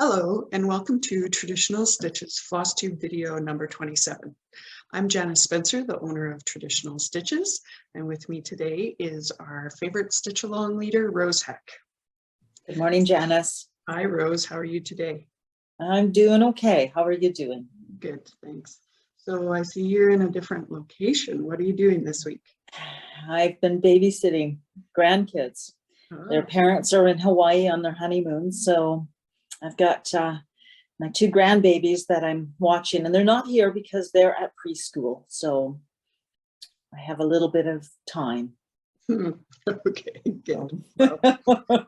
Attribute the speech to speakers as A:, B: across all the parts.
A: Hello, and welcome to Traditional Stitches Flosstube video number 27. I'm Janice Spencer, the owner of Traditional Stitches, and with me today is our favorite stitch-along leader, Rose Heck.
B: Good morning, Janice.
A: Hi, Rose. How are you today?
B: I'm doing okay. How are you doing?
A: Good, thanks. So I see you're in a different location. What are you doing this week?
B: I've been babysitting grandkids. Their parents are in Hawaii on their honeymoon, so I've got my two grandbabies that I'm watching, and they're not here because they're at preschool, so I have a little bit of time.
A: Okay, good. Well,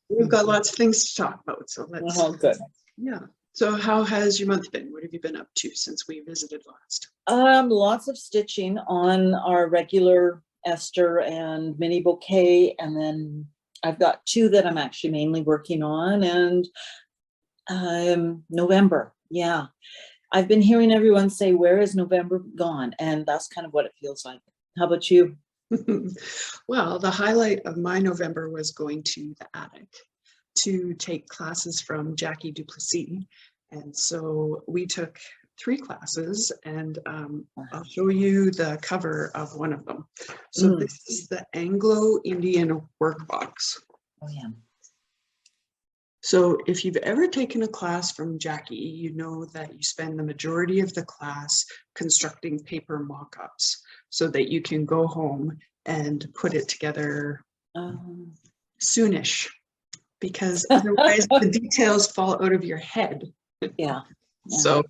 A: we've got lots of things to talk about, so let's.
B: Oh, good.
A: Yeah. So how has your month been? What have you been up to since we visited last?
B: Lots of stitching on our regular Esther and mini bouquet, and then I've got two that I'm actually mainly working on, and November. Yeah, I've been hearing everyone say, where is November gone? And that's kind of what it feels like. How about you?
A: Well, the highlight of my November was going to the attic to take classes from Jackie Duplessis. And so we took 3 classes, and I'll show you the cover of one of them. So this is the Anglo-Indian workbox.
B: Oh, yeah.
A: So if you've ever taken a class from Jackie, you know that you spend the majority of the class constructing paper mock-ups so that you can go home and put it together soonish, because otherwise the details fall out of your head.
B: Yeah.
A: So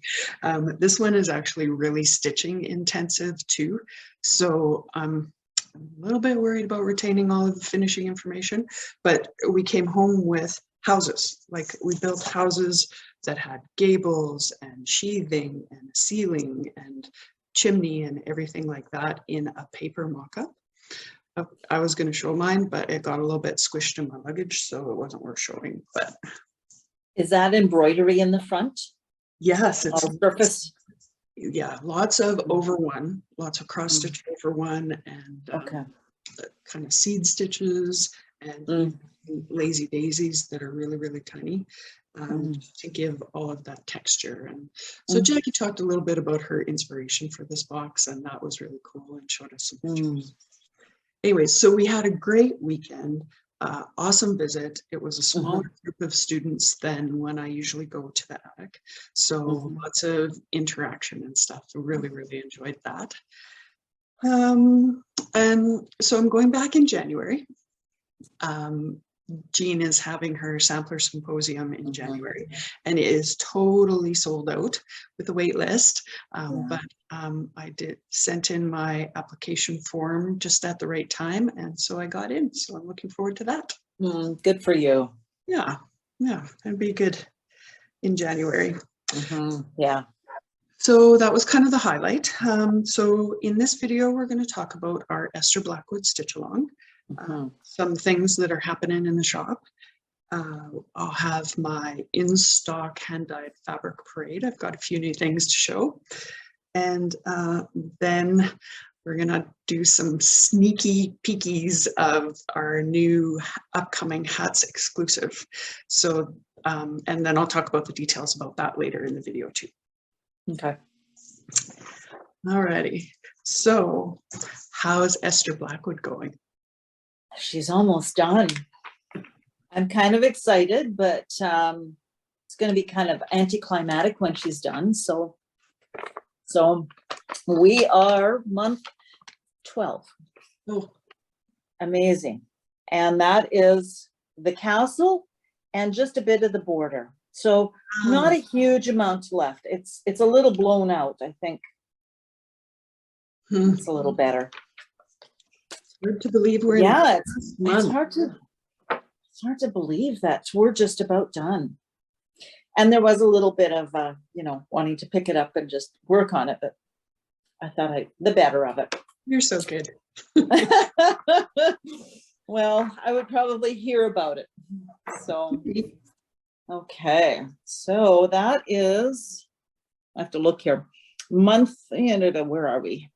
A: this one is actually really stitching intensive too. So I'm a little bit worried about retaining all of the finishing information, but we came home with houses. Like, we built houses that had gables and sheathing and ceiling and chimney and everything like that in a paper mock-up. I was going to show mine, but it got a little bit squished in my luggage, so it wasn't worth showing. But
B: is that embroidery in the front?
A: Yes, it's
B: surface.
A: Yeah, lots of over one, lots of cross stitch over one, and kind of seed stitches and lazy daisies that are really, really tiny, to give all of that texture. And so Jackie talked a little bit about her inspiration for this box, and that was really cool, and showed us some pictures. Anyways, so we had a great weekend. Awesome visit. It was a smaller group of students than when I usually go to the attic. So lots of interaction and stuff. I really, really enjoyed that. And so I'm going back in January. Jean is having her sampler symposium in January, and it is totally sold out with a wait list. But I sent in my application form just at the right time, and so I got in. So I'm looking forward to that.
B: Good for you.
A: Yeah, it'd be good in January.
B: Yeah.
A: So that was kind of the highlight. So in this video, we're going to talk about our Esther Blackwood stitch along. Some things that are happening in the shop. I'll have my in-stock hand-dyed fabric parade. I've got a few new things to show. And then we're gonna do some sneaky peekies of our new upcoming hats exclusive. So, and then I'll talk about the details about that later in the video too.
B: Okay.
A: Alrighty. So how's Esther Blackwood going?
B: She's almost done. I'm kind of excited, but it's going to be kind of anticlimactic when she's done. So we are month 12.
A: Oh,
B: amazing. And that is the castle and just a bit of the border. So not a huge amount left. It's a little blown out, I think. It's a little better.
A: Hard to believe we're
B: it's hard to believe that we're just about done. And there was a little bit of wanting to pick it up and just work on it, but I thought the better of it.
A: You're so good.
B: Well, I would probably hear about it. So okay, so that is, I have to look here, month, where are we?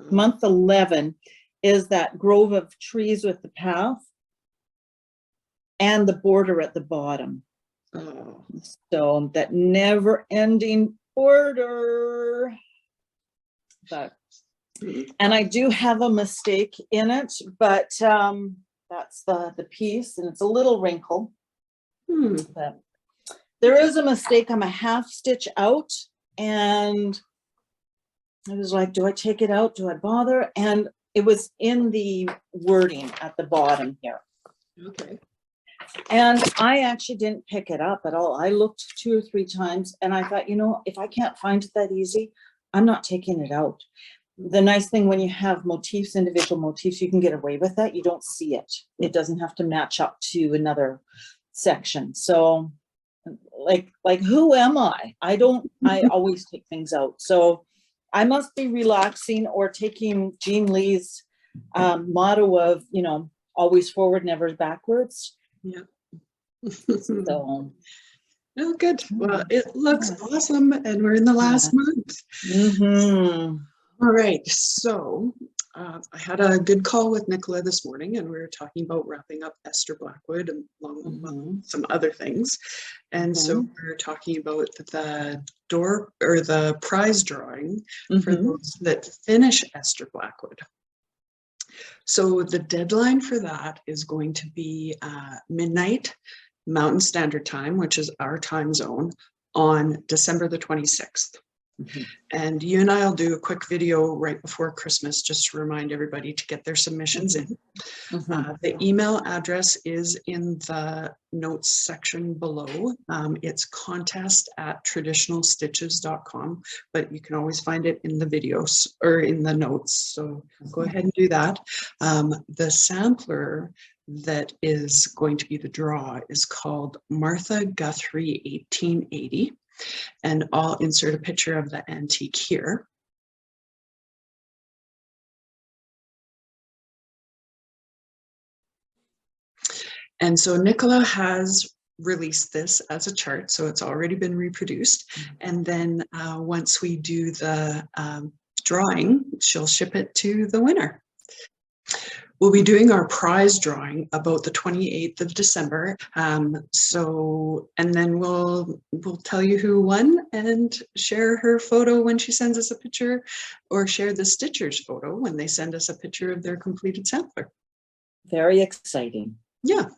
B: Month 11 is that grove of trees with the path and the border at the bottom.
A: Oh.
B: So that never ending order. But, and I do have a mistake in it, but that's the piece, and it's a little wrinkle. But there is a mistake. I'm a half stitch out, and I was like, do I take it out? Do I bother? And it was in the wording at the bottom here.
A: Okay.
B: And I actually didn't pick it up at all. I looked 2 or 3 times, and I thought, you know, if I can't find it that easy, I'm not taking it out. The nice thing when you have motifs, individual motifs, you can get away with that. You don't see it. It doesn't have to match up to another section. So like who am I? I always take things out. So I must be relaxing or taking Jean Lee's motto of, you know, always forward, never backwards.
A: Yeah.
B: So.
A: Oh, good. Well, it looks awesome, and we're in the last month. All right. So I had a good call with Nicola this morning, and we were talking about wrapping up Esther Blackwood and along with some other things. And so we were talking about the door or the prize drawing for those that finish Esther Blackwood. So the deadline for that is going to be midnight Mountain Standard Time, which is our time zone, on December the 26th. And you and I'll do a quick video right before Christmas just to remind everybody to get their submissions in. The email address is in the notes section below. It's contest@traditionalstitches.com, but you can always find it in the videos or in the notes. So go ahead and do that. The sampler that is going to be the draw is called Martha Guthrie 1880. And I'll insert a picture of the antique here. And so Nicola has released this as a chart, so it's already been reproduced. And then once we do the drawing, she'll ship it to the winner. We'll be doing our prize drawing about the 28th of December. And then we'll tell you who won and share her photo when she sends us a picture, or share the stitcher's photo when they send us a picture of their completed sampler.
B: Very exciting.
A: Yeah,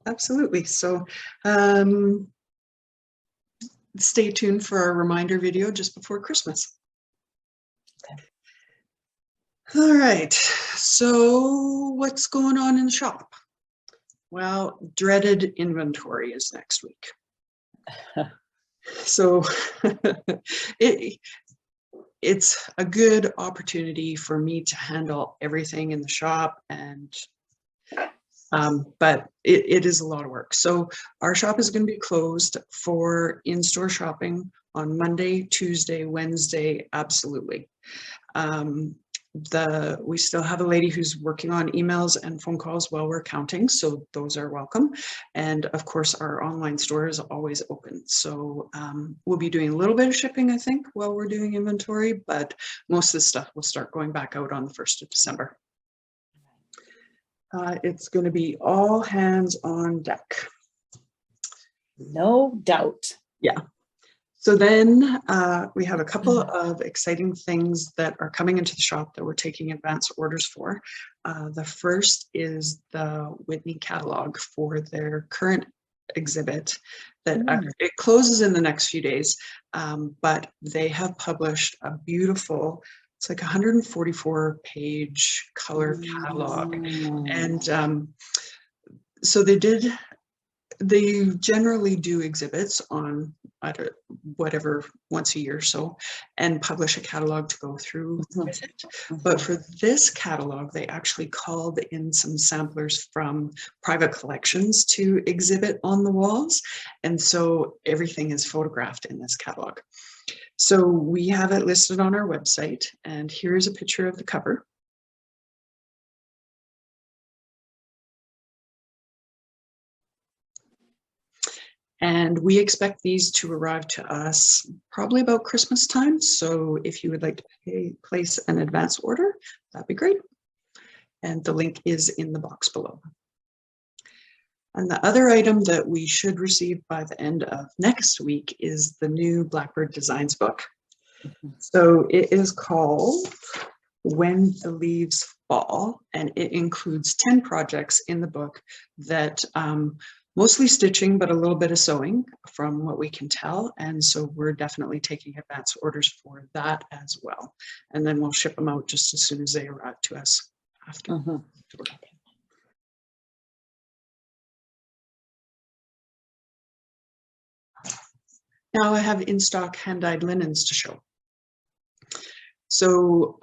A: absolutely. So stay tuned for our reminder video just before Christmas. All right, so what's going on in the shop? Well, dreaded inventory is next week. So it's a good opportunity for me to handle everything in the shop, and but it is a lot of work. So our shop is going to be closed for in-store shopping on Monday, Tuesday, Wednesday, absolutely. We still have a lady who's working on emails and phone calls while we're counting, so those are welcome. And of course, our online store is always open. So we'll be doing a little bit of shipping, I think, while we're doing inventory, but most of the stuff will start going back out on the 1st of December. It's going to be all hands on deck.
B: No doubt.
A: Yeah. So then we have a couple of exciting things that are coming into the shop that we're taking advance orders for. The first is the Whitney catalog for their current exhibit that it closes in the next few days, but they have published a beautiful, it's like 144-page color catalog. And so they generally do exhibits on whatever once a year or so, and publish a catalog to go through with it. But for this catalog, they actually called in some samplers from private collections to exhibit on the walls. And so everything is photographed in this catalog. So we have it listed on our website, and here's a picture of the cover. And we expect these to arrive to us probably about Christmas time. So if you would like to place an advance order, that'd be great. And the link is in the box below. And the other item that we should receive by the end of next week is the new Blackbird Designs book. So it is called When the Leaves Fall, and it includes 10 projects in the book that mostly stitching, but a little bit of sewing from what we can tell. And so we're definitely taking advance orders for that as well. And then we'll ship them out just as soon as they arrive to us after. Now I have in stock hand-dyed linens to show. So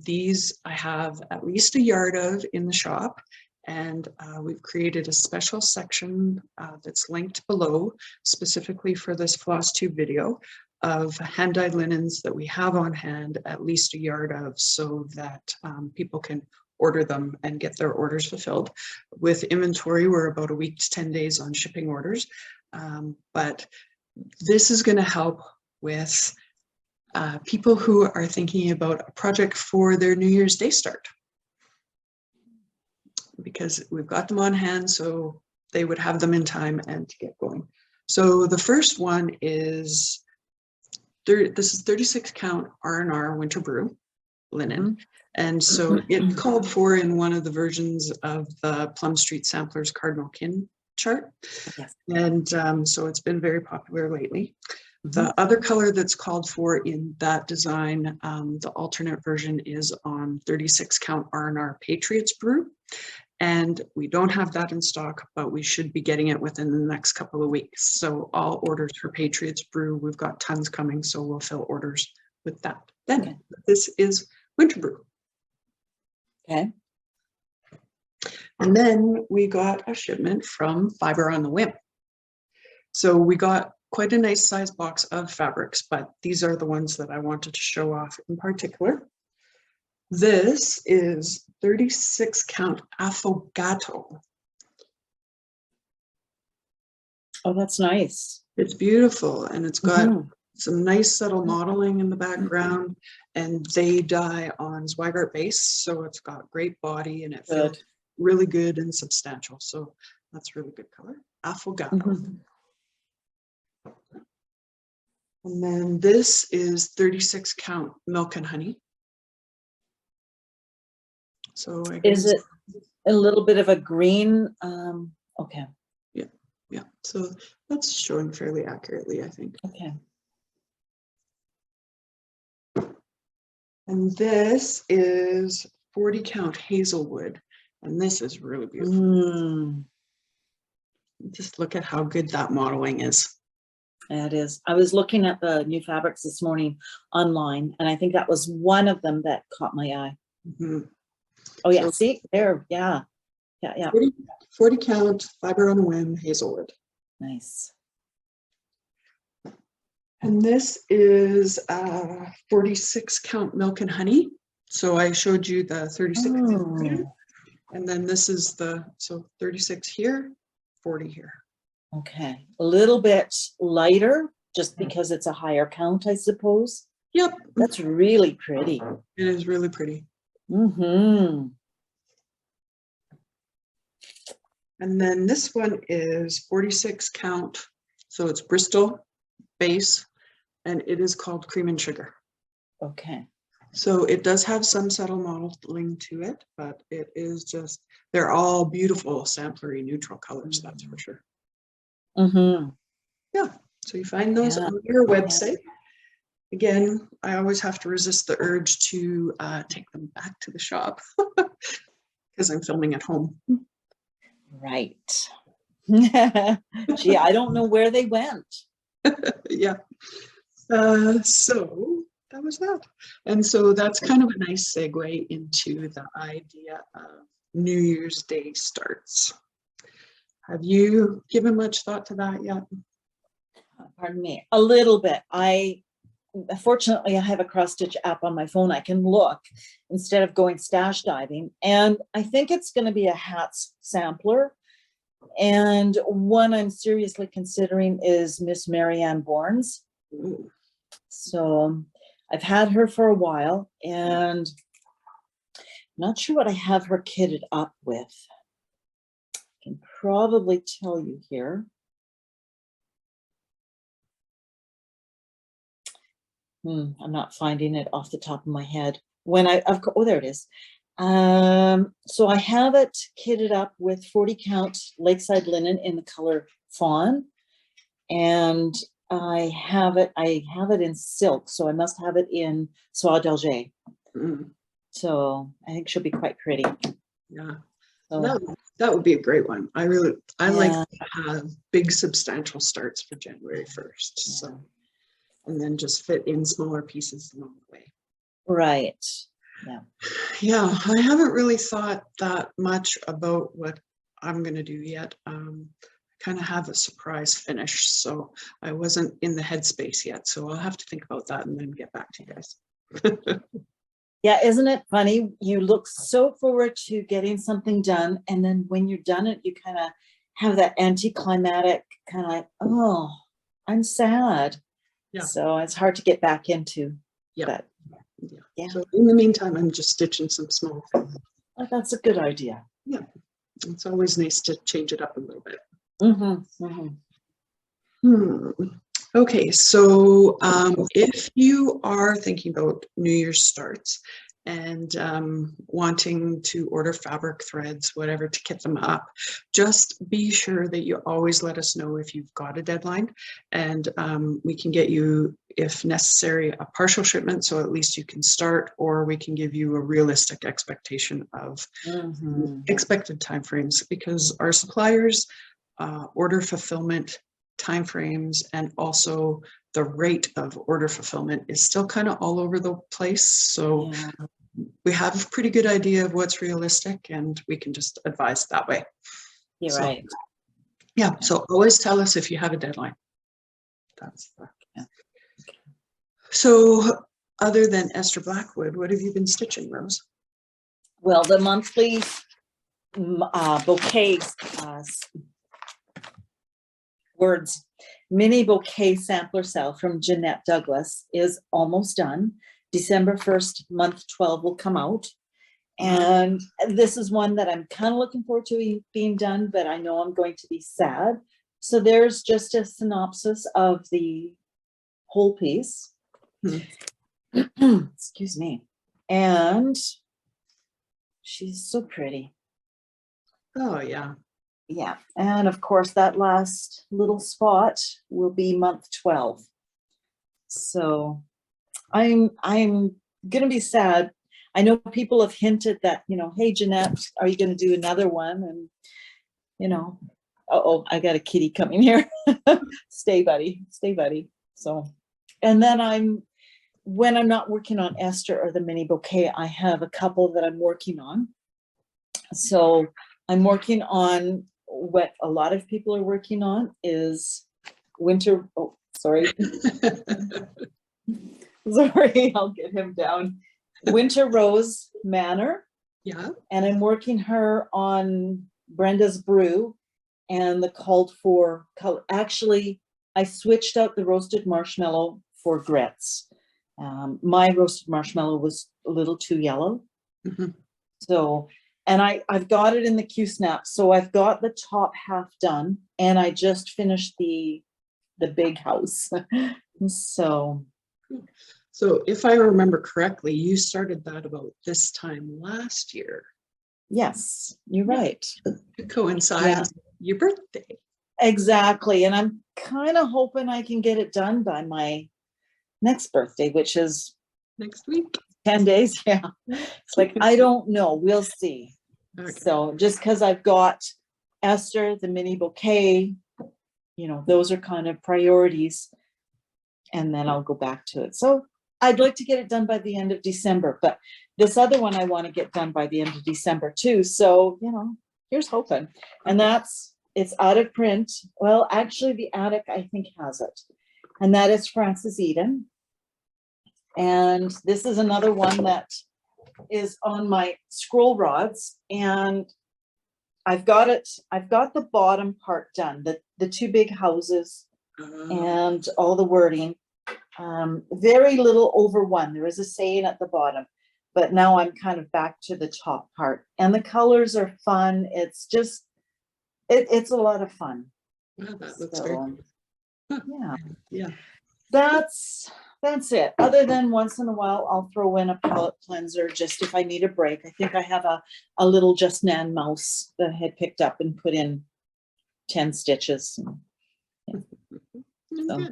A: these I have at least a yard of in the shop, and we've created a special section that's linked below specifically for this Flosstube video of hand-dyed linens that we have on hand, at least a yard of, so that people can order them and get their orders fulfilled. With inventory, we're about a week to 10 days on shipping orders, but this is going to help with people who are thinking about a project for their New Year's Day start, because we've got them on hand, so they would have them in time and to get going. So the first one is, this is 36 count R&R Winter Brew linen. And so it called for in one of the versions of the Plum Street Samplers Cardinal Kin chart.
B: Yes.
A: And so it's been very popular lately. The other color that's called for in that design, the alternate version, is on 36 count R&R Patriots Brew. And we don't have that in stock, but we should be getting it within the next couple of weeks. So all orders for Patriots Brew, we've got tons coming, so we'll fill orders with that. Then this is Winter Brew.
B: Okay.
A: And then we got a shipment from Fiber on the Whim. So we got quite a nice size box of fabrics, but these are the ones that I wanted to show off in particular. This is 36 count Affogato.
B: Oh, that's nice.
A: It's beautiful, and it's got some nice subtle modeling in the background, and they dye on Zweigart base, so it's got great body and it feels really good and substantial. So that's really good color. Affogato. And then this is 36 count Milk and Honey. So
B: is it a little bit of a green? Okay.
A: Yeah. So that's showing fairly accurately, I think.
B: Okay.
A: And this is 40 count Hazelwood, and this is really beautiful. Just look at how good that modeling is.
B: It is. I was looking at the new fabrics this morning online, and I think that was one of them that caught my eye. Oh yeah, so, see there, yeah.
A: 40 count Fiber on a Whim Hazelwood.
B: Nice.
A: And this is 46 count Milk and Honey. So I showed you the 36 here, and then this is the 36 here, 40 here.
B: Okay, a little bit lighter just because it's a higher count, I suppose.
A: Yep.
B: That's really pretty.
A: It is really pretty.
B: And
A: then this one is 46 count, so it's Bristol base, and it is called Cream and Sugar.
B: Okay.
A: So it does have some subtle modeling to it, but it is just, they're all beautiful samplery neutral colors, that's for sure. Yeah, so you find those on your website. Again, I always have to resist the urge to take them back to the shop because I'm filming at home.
B: Right. Gee, I don't know where they went.
A: Yeah. So that was that. And so that's kind of a nice segue into the idea of New Year's Day starts. Have you given much thought to that yet?
B: Pardon me, a little bit. Fortunately, I have a cross stitch app on my phone. I can look instead of going stash diving. And I think it's going to be a hats sampler. And one I'm seriously considering is Miss Marianne Bourne's. So I've had her for a while, and I'm not sure what I have her kitted up with. I can probably tell you here. I'm not finding it off the top of my head. When oh, there it is. So I have it kitted up with 40 count Lakeside linen in the color fawn. And I have it in silk. So I must have it in soie d'Alger. So I think she'll be quite pretty.
A: Yeah.
B: So,
A: that would be a great one. I like to have big substantial starts for January 1st. Yeah. So, and then just fit in smaller pieces along the way.
B: Right. Yeah.
A: Yeah. I haven't really thought that much about what I'm going to do yet. Kind of have a surprise finish. So I wasn't in the headspace yet. So I'll have to think about that and then get back to you guys.
B: Yeah, isn't it funny? You look so forward to getting something done, and then when you're done it, you kind of have that anticlimactic kind of like, oh, I'm sad. Yeah. So it's hard to get back into.
A: Yeah.
B: But,
A: yeah. So in the meantime, I'm just stitching some small things.
B: Oh, that's a good idea.
A: Yeah. It's always nice to change it up a little bit. Okay, so if you are thinking about New Year's starts and wanting to order fabric, threads, whatever, to kit them up, just be sure that you always let us know if you've got a deadline, and we can get you, if necessary, a partial shipment, so at least you can start, or we can give you a realistic expectation of expected timeframes, because our suppliers order fulfillment timeframes and also the rate of order fulfillment is still kind of all over the place. So we have a pretty good idea of what's realistic, and we can just advise that way.
B: You're right.
A: Yeah. So always tell us if you have a deadline. That's So other than Esther Blackwood, what have you been stitching, Rose?
B: Well, the monthly bouquets, mini bouquet sampler sale from Jeanette Douglas is almost done. December 1st, month 12 will come out. And this is one that I'm kind of looking forward to being done, but I know I'm going to be sad. So there's just a synopsis of the whole piece. Excuse me. And she's so pretty.
A: Oh, yeah.
B: Yeah. And of course, that last little spot will be month 12. So I'm going to be sad. I know people have hinted that, hey, Jeanette, are you going to do another one? And, I got a kitty coming here. Stay, buddy. Stay, buddy. So, and then when I'm not working on Esther or the mini bouquet, I have a couple that I'm working on. So I'm working on what a lot of people are working on is winter. Oh, sorry. Sorry, I'll get him down. Winter Rose Manor.
A: Yeah.
B: And I'm working her on Brenda's Brew and the called for color. Actually, I switched out the roasted marshmallow for grits. My roasted marshmallow was a little too yellow. So, and I've got it in the Q-snap. So I've got the top half done, and I just finished the big house. So
A: if I remember correctly, you started that about this time last year.
B: Yes, you're right.
A: To coincide with your birthday.
B: Exactly. And I'm kind of hoping I can get it done by my next birthday, which is
A: next week.
B: 10 days. Yeah. It's like, I don't know. We'll see. Okay. So just because I've got Esther, the mini bouquet, those are kind of priorities. And then I'll go back to it. So I'd like to get it done by the end of December, but this other one I want to get done by the end of December too. So, here's hoping. And it's out of print. Well, actually the attic, I think, has it. And that is Frances Eden. And this is another one that is on my scroll rods, and I've got the bottom part done, the two big houses and all the wording. Very little over one. There is a saying at the bottom, but now I'm kind of back to the top part, and the colors are fun. It's just It's a lot of fun.
A: Wow, that looks very
B: So,
A: huh.
B: yeah.
A: Yeah.
B: That's it. Other than once in a while, I'll throw in a palette cleanser just if I need a break. I think I have a little Just Nan mouse that I had picked up and put in 10 stitches. So,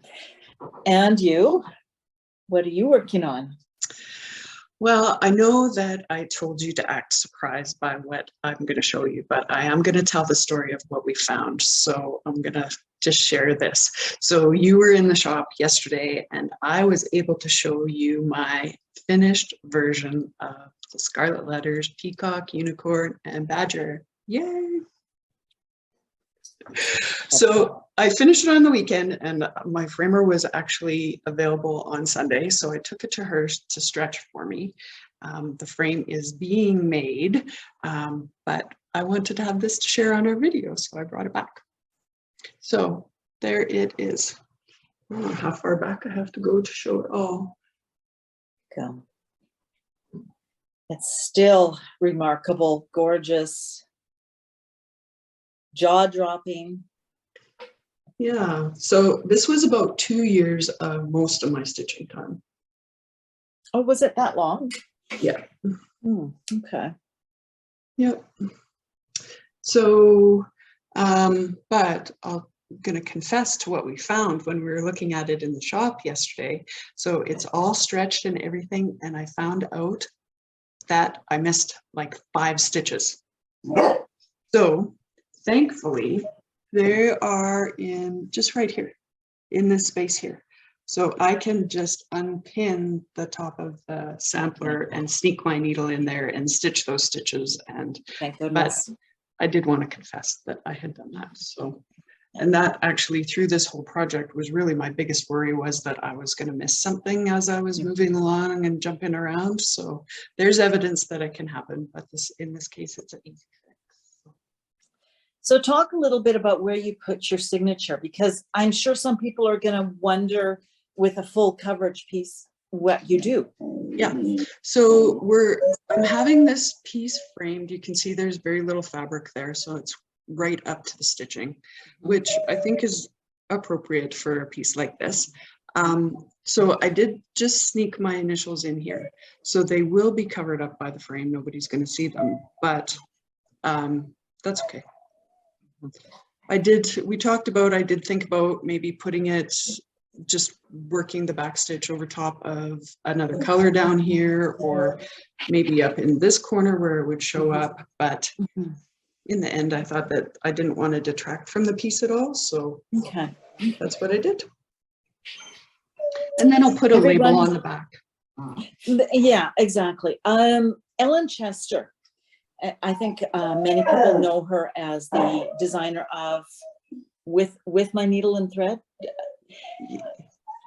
B: and you, what are you working on?
A: Well, I know that I told you to act surprised by what I'm going to show you, but I am going to tell the story of what we found. So I'm going to just share this. So you were in the shop yesterday and I was able to show you my finished version of the Scarlet Letters, Peacock, Unicorn, and Badger. Yay! So I finished it on the weekend and my framer was actually available on Sunday. So I took it to her to stretch for me. The frame is being made, but I wanted to have this to share on our video. So I brought it back. So there it is. I don't know how far back I have to go to show it all.
B: Go. It's still remarkable, gorgeous, jaw-dropping.
A: Yeah, so this was about 2 years of most of my stitching time.
B: Oh, was it that long?
A: Yeah.
B: Okay.
A: Yep. So, but I'm going to confess to what we found when we were looking at it in the shop yesterday. So it's all stretched and everything, and I found out that I missed like 5 stitches. So thankfully, they are in just right here, in this space here. So I can just unpin the top of the sampler and sneak my needle in there and stitch those stitches. And
B: Thank goodness.
A: but I did want to confess that I had done that. So, and that actually through this whole project was really my biggest worry, was that I was going to miss something as I was moving along and jumping around. So there's evidence that it can happen, but in this case, it's an easy fix.
B: So talk a little bit about where you put your signature, because I'm sure some people are going to wonder with a full coverage piece what you do.
A: Yeah, so I'm having this piece framed. You can see there's very little fabric there, so it's right up to the stitching, which I think is appropriate for a piece like this. So I did just sneak my initials in here, so they will be covered up by the frame. Nobody's going to see them, but that's okay. I did think about maybe putting it, just working the back stitch over top of another color down here, or maybe up in this corner where it would show up. But in the end, I thought that I didn't want to detract from the piece at all. So
B: okay,
A: that's what I did. And then I'll put a label on the back.
B: Yeah, exactly. Ellen Chester. I think many people know her as the designer of With My Needle and Thread.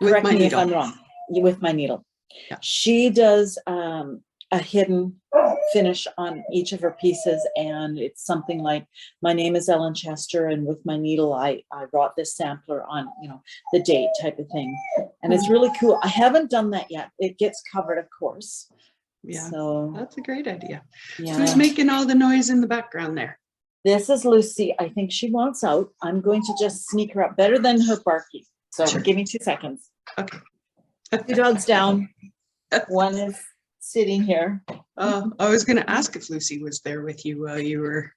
B: Correct me if I'm wrong. With My Needle.
A: Yeah.
B: She does a hidden finish on each of her pieces, and it's something like, my name is Ellen Chester, and with my needle I wrought this sampler on, the date type of thing. And it's really cool. I haven't done that yet. It gets covered, of course.
A: Yeah,
B: so
A: that's a great idea.
B: Yeah.
A: Who's making all the noise in the background there?
B: This is Lucy. I think she wants out. I'm going to just sneak her up, better than her barking. So sure. Give me 2 seconds.
A: Okay.
B: 2 dogs down. One is sitting here.
A: I was going to ask if Lucy was there with you while you were.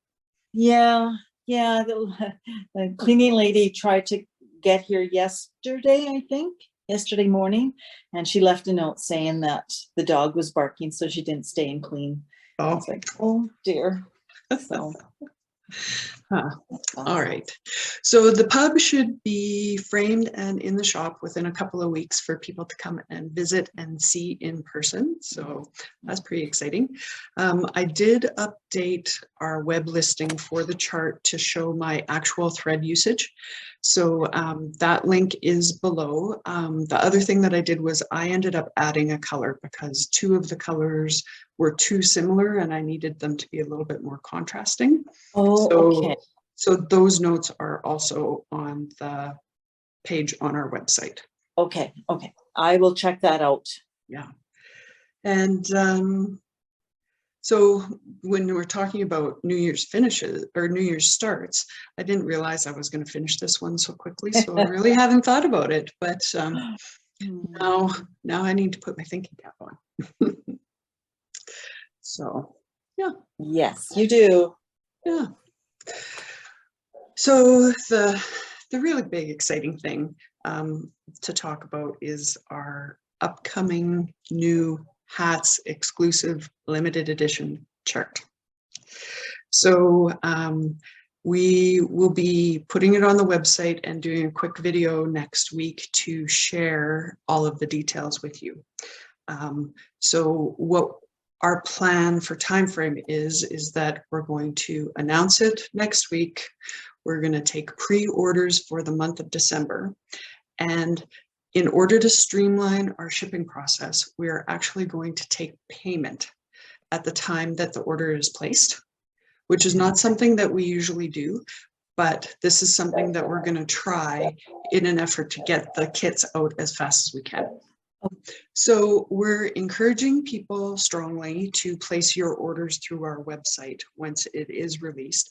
B: Yeah. The cleaning lady tried to get here yesterday, I think. Yesterday morning, and she left a note saying that the dog was barking, so she didn't stay and clean. I was like, oh dear. So
A: All right. So the pub should be framed and in the shop within a couple of weeks for people to come and visit and see in person. So that's pretty exciting. I did update our web listing for the chart to show my actual thread usage. So that link is below. The other thing that I did was I ended up adding a color because 2 of the colors were too similar and I needed them to be a little bit more contrasting.
B: Oh, okay.
A: So those notes are also on the page on our website.
B: Okay. I will check that out.
A: Yeah. And So when we're talking about New Year's finishes or New Year's starts, I didn't realize I was going to finish this one so quickly. So I really haven't thought about it, but now I need to put my thinking cap on. So, yeah.
B: Yes, you do.
A: Yeah. So the really big exciting thing to talk about is our upcoming new hats exclusive limited edition chart. So we will be putting it on the website and doing a quick video next week to share all of the details with you. So what our plan for time frame is that we're going to announce it next week. We're going to take pre-orders for the month of December. And in order to streamline our shipping process, we are actually going to take payment at the time that the order is placed, which is not something that we usually do, but this is something that we're going to try in an effort to get the kits out as fast as we can. So we're encouraging people strongly to place your orders through our website once it is released,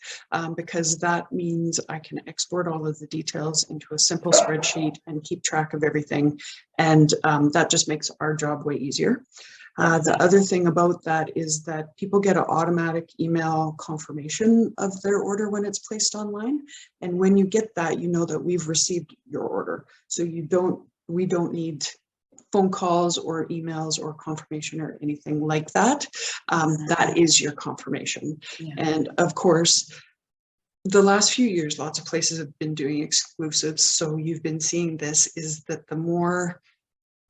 A: because that means I can export all of the details into a simple spreadsheet and keep track of everything. And that just makes our job way easier. The other thing about that is that people get an automatic email confirmation of their order when it's placed online. And when you get that, you know that we've received your order. So we don't need phone calls or emails or confirmation or anything like that. That is your confirmation. Yeah. And of course, the last few years, lots of places have been doing exclusives. So you've been seeing this, is that the more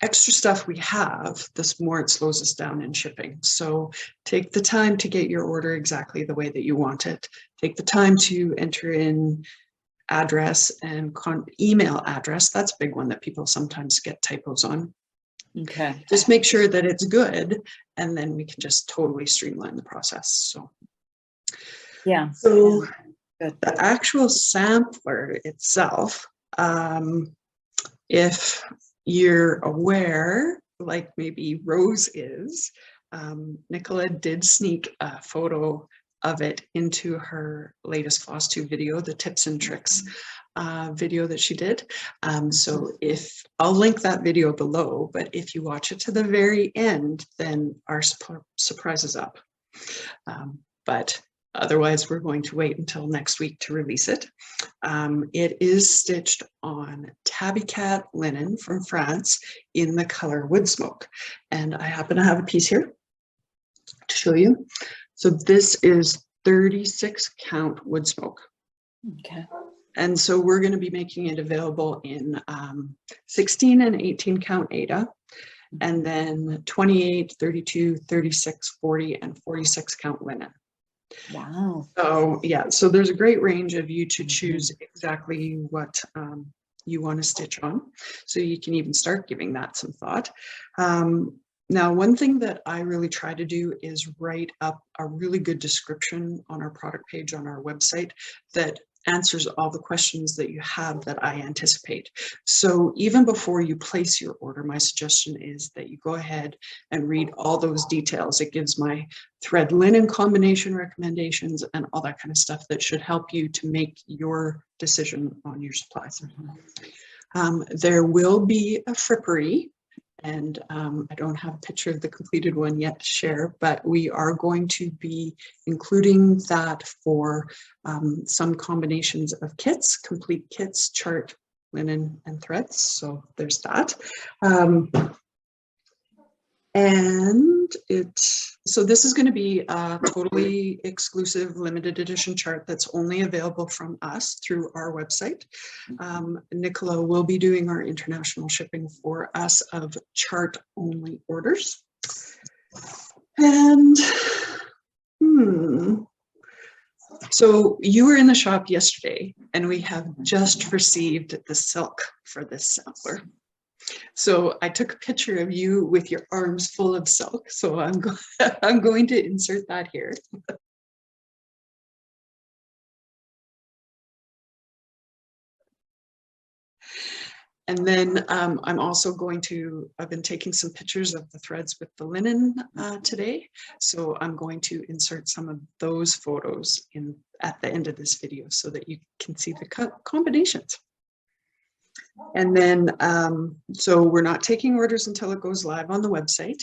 A: extra stuff we have, the more it slows us down in shipping. So take the time to get your order exactly the way that you want it. Take the time to enter in address and email address. That's a big one that people sometimes get typos on.
B: Okay.
A: Just make sure that it's good, and then we can just totally streamline the process. So,
B: yeah.
A: So the actual sampler itself, if you're aware, like maybe Rose is, Nicola did sneak a photo of it into her latest Flosstube video, the tips and tricks video that she did. So if I'll link that video below, but if you watch it to the very end, then our surprise is up. But otherwise, we're going to wait until next week to release it. It is stitched on tabby cat linen from France in the color wood smoke. And I happen to have a piece here to show you. So this is 36 count wood smoke.
B: Okay.
A: And so we're going to be making it available in 16 and 18 count Ada, and then 28, 32, 36, 40, and 46 count linen.
B: Wow.
A: So yeah, so there's a great range of you to choose exactly what you want to stitch on. So you can even start giving that some thought. Now, one thing that I really try to do is write up a really good description on our product page on our website that answers all the questions that you have that I anticipate. So even before you place your order, my suggestion is that you go ahead and read all those details. It gives my thread linen combination recommendations and all that kind of stuff that should help you to make your decision on your supplies. There will be a frippery. And I don't have a picture of the completed one yet to share, but we are going to be including that for some combinations of kits, complete kits, chart, linen, and threads. So there's that. So this is going to be a totally exclusive limited edition chart that's only available from us through our website. Nicola will be doing our international shipping for us of chart only orders. And so you were in the shop yesterday and we have just received the silk for this sampler. So I took a picture of you with your arms full of silk. So I'm going to insert that here. And then I'm also I've been taking some pictures of the threads with the linen today. So I'm going to insert some of those photos at the end of this video so that you can see the combinations. And then, so we're not taking orders until it goes live on the website,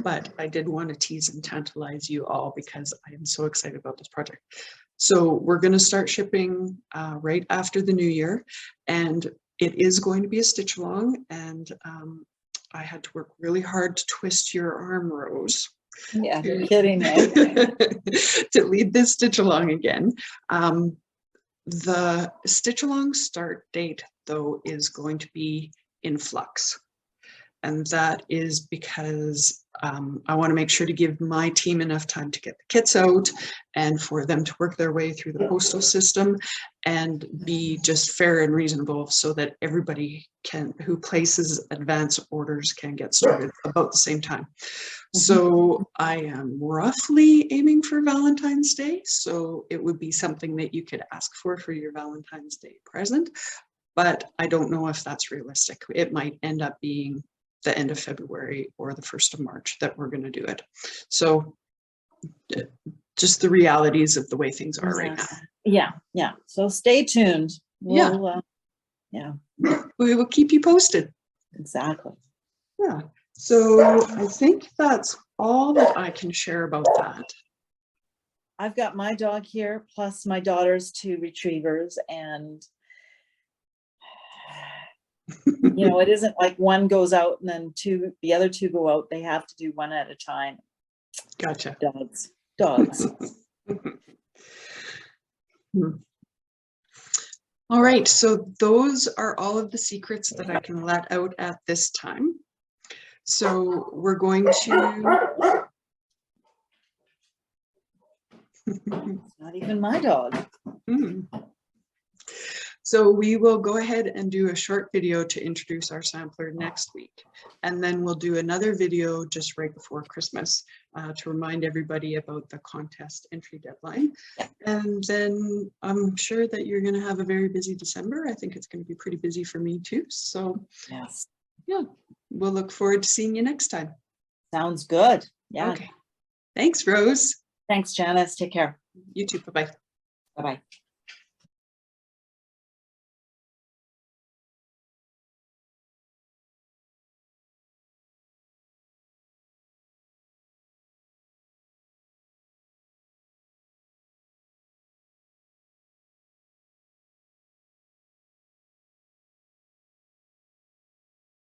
A: but I did want to tease and tantalize you all because I am so excited about this project. So we're going to start shipping right after the new year, and it is going to be a stitch along, and I had to work really hard to twist your arm, Rose.
B: Yeah, you're kidding me.
A: To lead this stitch along again. The stitch along start date, though, is going to be in flux. And that is because I want to make sure to give my team enough time to get the kits out and for them to work their way through the postal system and be just fair and reasonable so that everybody who places advance orders can get started about the same time. So I am roughly aiming for Valentine's Day. So it would be something that you could ask for your Valentine's Day present, but I don't know if that's realistic. It might end up being the end of February or the 1st of March that we're going to do it. So just the realities of the way things are right now.
B: Yeah. So stay tuned. We'll,
A: we will keep you posted.
B: Exactly.
A: Yeah. So I think that's all that I can share about that.
B: I've got my dog here, plus my daughter's 2 retrievers, and you know, it isn't like one goes out and then the other 2 go out. They have to do one at a time.
A: Gotcha.
B: Dogs.
A: All right, so those are all of the secrets that I can let out at this time. So we're going to...
B: It's not even my dog.
A: So we will go ahead and do a short video to introduce our sampler next week. And then we'll do another video just right before Christmas to remind everybody about the contest entry deadline. And then I'm sure that you're going to have a very busy December. I think it's going to be pretty busy for me too. So
B: yes,
A: yeah, we'll look forward to seeing you next time.
B: Sounds good. Yeah.
A: Okay. Thanks, Rose.
B: Thanks, Janice. Take care.
A: You too. Bye-bye.
B: Bye-bye.